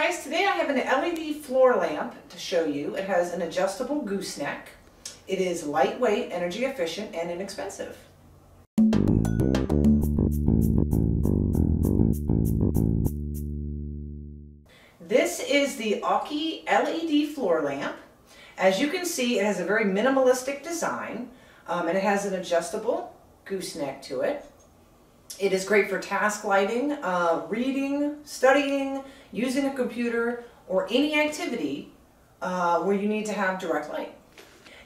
guys, today I have an LED floor lamp to show you. It has an adjustable gooseneck. It is lightweight, energy efficient, and inexpensive. This is the AUKEY LED floor lamp. As you can see, it has a very minimalistic design, and it has an adjustable gooseneck to it. It is great for task lighting, reading, studying, using a computer, or any activity where you need to have direct light.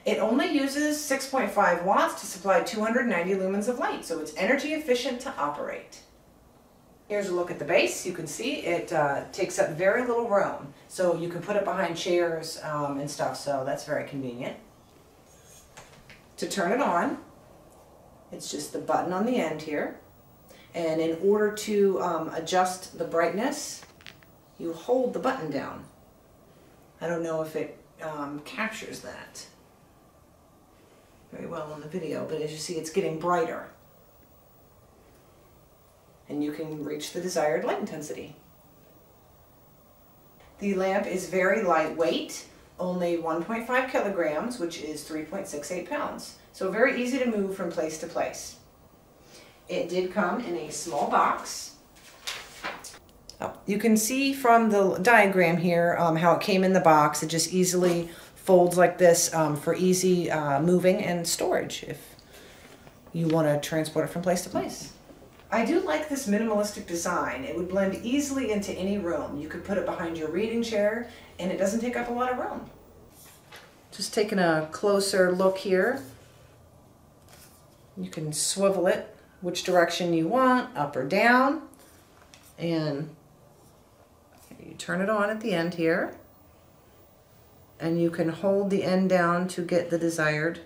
It only uses 6.5 watts to supply 290 lumens of light, so it's energy efficient to operate. Here's a look at the base. You can see it takes up very little room, so you can put it behind chairs and stuff, so that's very convenient. To turn it on, it's just the button on the end here. And in order to adjust the brightness, you hold the button down. I don't know if it captures that very well in the video, but as you see, it's getting brighter. And you can reach the desired light intensity. The lamp is very lightweight, only 1.5 kilograms, which is 3.68 pounds. So very easy to move from place to place. It did come in a small box. You can see from the diagram here how it came in the box. It just easily folds like this for easy moving and storage if you want to transport it from place to place. I do like this minimalistic design. It would blend easily into any room. You could put it behind your reading chair and it doesn't take up a lot of room. Just taking a closer look here. You can swivel it which direction you want, up or down, and you turn it on at the end here, and you can hold the end down to get the desired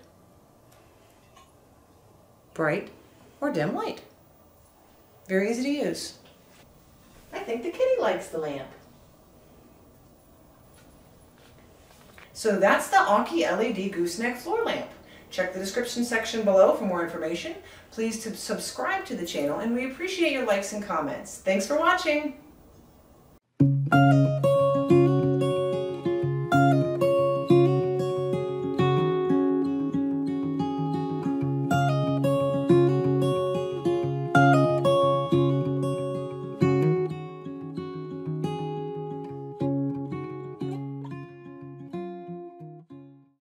bright or dim light. Very easy to use. I think the kitty likes the lamp. So that's the AUKEY LED Gooseneck floor lamp. Check the description section below for more information. Please subscribe to the channel, and we appreciate your likes and comments. Thanks for watching.